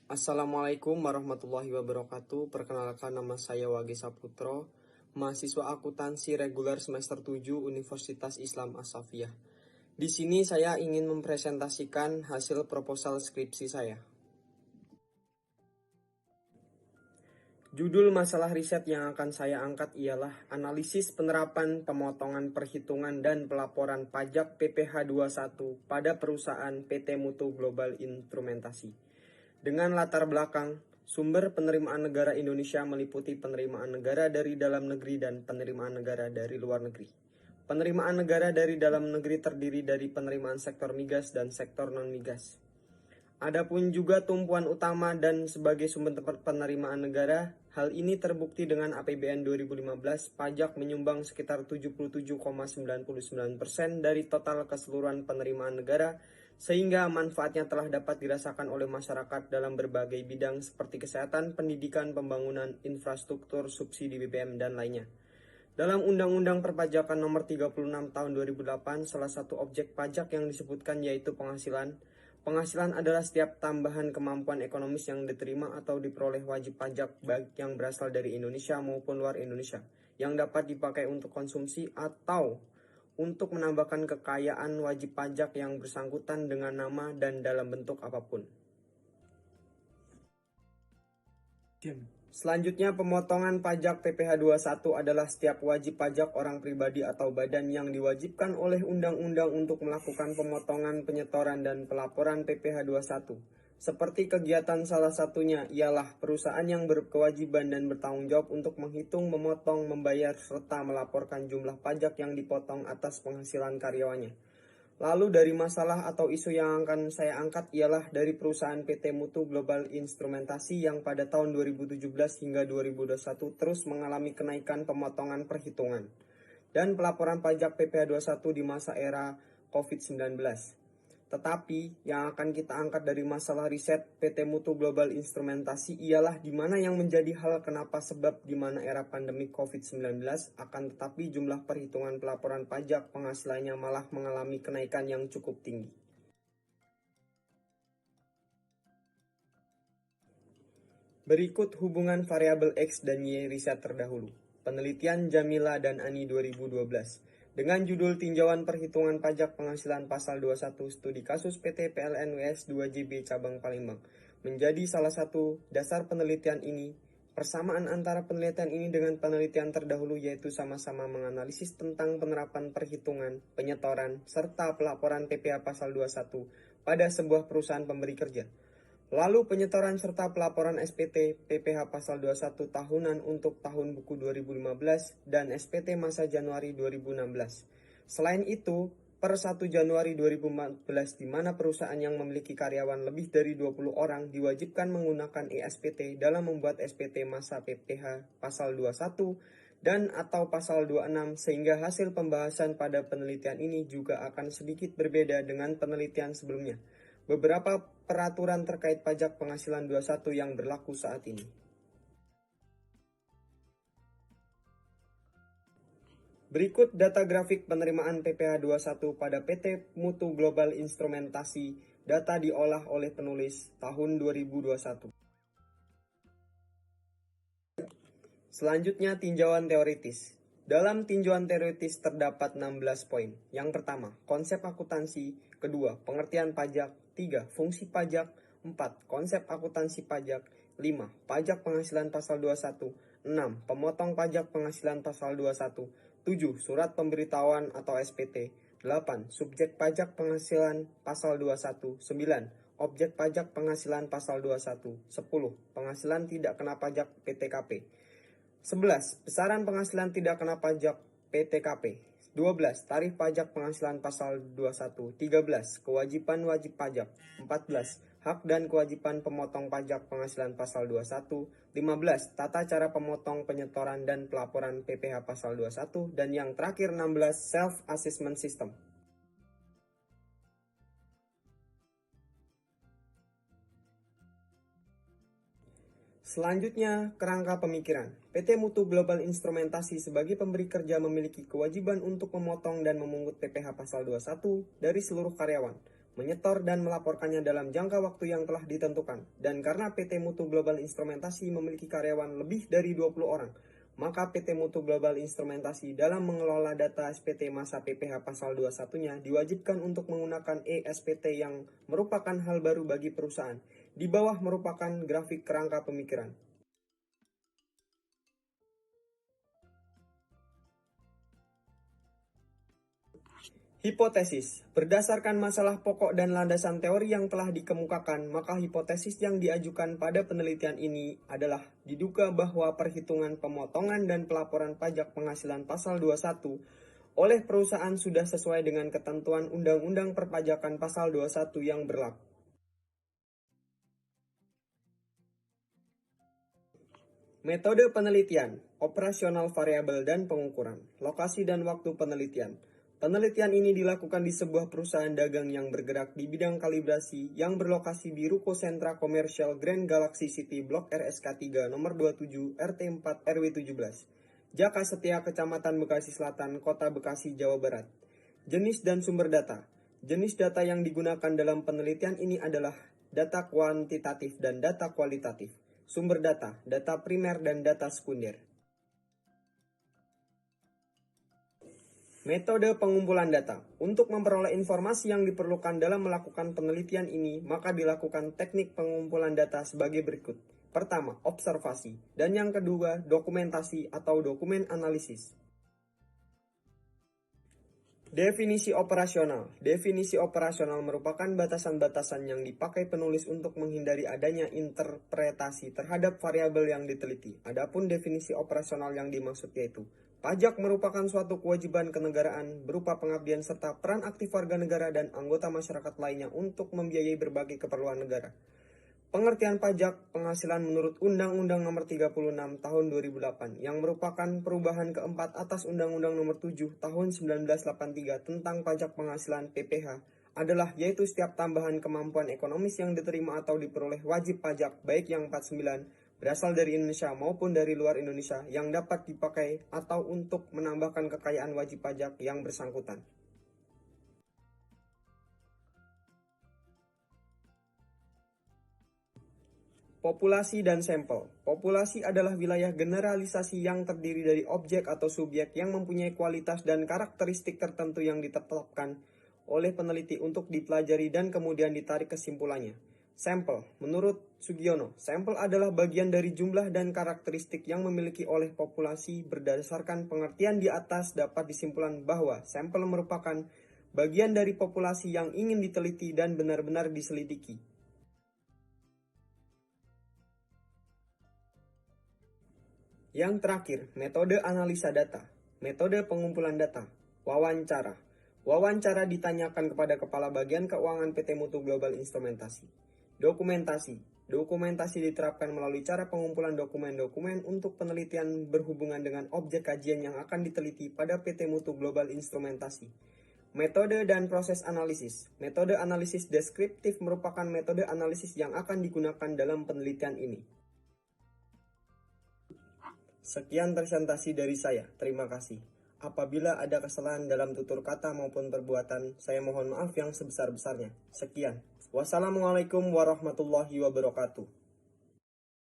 Assalamualaikum warahmatullahi wabarakatuh. Perkenalkan, nama saya Wage Saputro, mahasiswa akuntansi reguler semester 7 Universitas Islam As-Saffiyah. Di sini saya ingin mempresentasikan hasil proposal skripsi saya. Judul masalah riset yang akan saya angkat ialah analisis penerapan pemotongan perhitungan dan pelaporan pajak PPh 21 pada perusahaan PT Mutu Global Instrumentasi. Dengan latar belakang, sumber penerimaan negara Indonesia meliputi penerimaan negara dari dalam negeri dan penerimaan negara dari luar negeri. Penerimaan negara dari dalam negeri terdiri dari penerimaan sektor migas dan sektor non-migas. Adapun juga tumpuan utama dan sebagai sumber penerimaan negara, hal ini terbukti dengan APBN 2015, pajak menyumbang sekitar 77,99% dari total keseluruhan penerimaan negara, sehingga manfaatnya telah dapat dirasakan oleh masyarakat dalam berbagai bidang seperti kesehatan, pendidikan, pembangunan, infrastruktur, subsidi BBM, dan lainnya. Dalam Undang-Undang Perpajakan Nomor 36 Tahun 2008, salah satu objek pajak yang disebutkan yaitu penghasilan. Penghasilan adalah setiap tambahan kemampuan ekonomis yang diterima atau diperoleh wajib pajak baik yang berasal dari Indonesia maupun luar Indonesia, yang dapat dipakai untuk konsumsi atau untuk menambahkan kekayaan wajib pajak yang bersangkutan dengan nama dan dalam bentuk apapun. Selanjutnya, pemotongan pajak PPh 21 adalah setiap wajib pajak orang pribadi atau badan yang diwajibkan oleh undang-undang untuk melakukan pemotongan, penyetoran, dan pelaporan PPh 21. Seperti kegiatan salah satunya ialah perusahaan yang berkewajiban dan bertanggung jawab untuk menghitung, memotong, membayar, serta melaporkan jumlah pajak yang dipotong atas penghasilan karyawannya. Lalu dari masalah atau isu yang akan saya angkat ialah dari perusahaan PT Mutu Global Instrumentasi yang pada tahun 2017 hingga 2021 terus mengalami kenaikan pemotongan perhitungan dan pelaporan pajak PPh 21 di masa era COVID-19. Tetapi yang akan kita angkat dari masalah riset PT Mutu Global Instrumentasi ialah di mana yang menjadi hal kenapa sebab di mana era pandemi COVID-19 akan tetapi jumlah perhitungan pelaporan pajak penghasilannya malah mengalami kenaikan yang cukup tinggi. Berikut hubungan variabel X dan Y riset terdahulu. Penelitian Jamila dan Ani 2012. Dengan judul Tinjauan Perhitungan Pajak Penghasilan Pasal 21 Studi Kasus PT PLN WS 2JB Cabang Palembang. Menjadi salah satu dasar penelitian ini, persamaan antara penelitian ini dengan penelitian terdahulu yaitu sama-sama menganalisis tentang penerapan perhitungan, penyetoran, serta pelaporan PPh Pasal 21 pada sebuah perusahaan pemberi kerja. Lalu penyetoran serta pelaporan SPT PPh Pasal 21 tahunan untuk tahun buku 2015 dan SPT masa Januari 2016. Selain itu, per 1 Januari 2014 di mana perusahaan yang memiliki karyawan lebih dari 20 orang diwajibkan menggunakan eSPT dalam membuat SPT masa PPh Pasal 21 dan atau Pasal 26 sehingga hasil pembahasan pada penelitian ini juga akan sedikit berbeda dengan penelitian sebelumnya. Beberapa peraturan terkait pajak penghasilan 21 yang berlaku saat ini. Berikut data grafik penerimaan PPh 21 pada PT Mutu Global Instrumentasi. Data diolah oleh penulis tahun 2021. Selanjutnya tinjauan teoritis. Dalam tinjauan teoritis terdapat 16 poin. Yang pertama, konsep akuntansi. Kedua, pengertian pajak. 3. Fungsi pajak. 4. Konsep akuntansi pajak. 5. Pajak penghasilan pasal 21. 6. Pemotong pajak penghasilan pasal 21. 7. Surat pemberitahuan atau SPT. 8. Subjek pajak penghasilan pasal 21. 9. Objek pajak penghasilan pasal 21. 10. Penghasilan tidak kena pajak PTKP. 11. Besaran penghasilan tidak kena pajak PTKP. 12. Tarif pajak penghasilan pasal 21. 13. Kewajiban wajib pajak. 14. Hak dan kewajiban pemotong pajak penghasilan pasal 21. 15. Tata cara pemotong, penyetoran, dan pelaporan PPh pasal 21. Dan yang terakhir 16. Self-assessment system. Selanjutnya, kerangka pemikiran. PT Mutu Global Instrumentasi sebagai pemberi kerja memiliki kewajiban untuk memotong dan memungut PPh Pasal 21 dari seluruh karyawan, menyetor dan melaporkannya dalam jangka waktu yang telah ditentukan. Dan karena PT Mutu Global Instrumentasi memiliki karyawan lebih dari 20 orang, maka PT Mutu Global Instrumentasi dalam mengelola data SPT masa PPh pasal 21-nya diwajibkan untuk menggunakan ESPT yang merupakan hal baru bagi perusahaan. Di bawah merupakan grafik kerangka pemikiran. Hipotesis. Berdasarkan masalah pokok dan landasan teori yang telah dikemukakan, maka hipotesis yang diajukan pada penelitian ini adalah diduga bahwa perhitungan pemotongan dan pelaporan pajak penghasilan pasal 21 oleh perusahaan sudah sesuai dengan ketentuan Undang-Undang Perpajakan pasal 21 yang berlaku. Metode penelitian, operasional variabel dan pengukuran, lokasi dan waktu penelitian. Penelitian ini dilakukan di sebuah perusahaan dagang yang bergerak di bidang kalibrasi yang berlokasi di Ruko Sentra Komersial Grand Galaxy City Blok RSK 3 nomor 27 RT 4 RW 17, Jaka Setia, Kecamatan Bekasi Selatan, Kota Bekasi, Jawa Barat. Jenis dan sumber data. Jenis data yang digunakan dalam penelitian ini adalah data kuantitatif dan data kualitatif. Sumber data, data primer dan data sekunder. Metode pengumpulan data. Untuk memperoleh informasi yang diperlukan dalam melakukan penelitian ini, maka dilakukan teknik pengumpulan data sebagai berikut. Pertama, observasi. Dan yang kedua, dokumentasi atau dokumen analisis. Definisi operasional. Definisi operasional merupakan batasan-batasan yang dipakai penulis untuk menghindari adanya interpretasi terhadap variabel yang diteliti. Adapun definisi operasional yang dimaksud yaitu pajak merupakan suatu kewajiban kenegaraan berupa pengabdian serta peran aktif warga negara dan anggota masyarakat lainnya untuk membiayai berbagai keperluan negara. Pengertian pajak penghasilan menurut Undang-Undang Nomor 36 Tahun 2008 yang merupakan perubahan keempat atas Undang-Undang Nomor 7 Tahun 1983 tentang pajak penghasilan PPh adalah yaitu setiap tambahan kemampuan ekonomis yang diterima atau diperoleh wajib pajak baik yang 49 berasal dari Indonesia maupun dari luar Indonesia yang dapat dipakai atau untuk menambahkan kekayaan wajib pajak yang bersangkutan. Populasi dan sampel. Populasi adalah wilayah generalisasi yang terdiri dari objek atau subjek yang mempunyai kualitas dan karakteristik tertentu yang ditetapkan oleh peneliti untuk dipelajari dan kemudian ditarik kesimpulannya. Sampel. Menurut Sugiono, sampel adalah bagian dari jumlah dan karakteristik yang memiliki oleh populasi. Berdasarkan pengertian di atas dapat disimpulkan bahwa sampel merupakan bagian dari populasi yang ingin diteliti dan benar-benar diselidiki. Yang terakhir, metode analisa data. Metode pengumpulan data. Wawancara. Wawancara ditanyakan kepada Kepala Bagian Keuangan PT Mutu Global Instrumentasi. Dokumentasi. Dokumentasi diterapkan melalui cara pengumpulan dokumen-dokumen untuk penelitian berhubungan dengan objek kajian yang akan diteliti pada PT Mutu Global Instrumentasi. Metode dan proses analisis. Metode analisis deskriptif merupakan metode analisis yang akan digunakan dalam penelitian ini. Sekian presentasi dari saya, terima kasih. Apabila ada kesalahan dalam tutur kata maupun perbuatan, saya mohon maaf yang sebesar-besarnya. Sekian. Wassalamualaikum warahmatullahi wabarakatuh.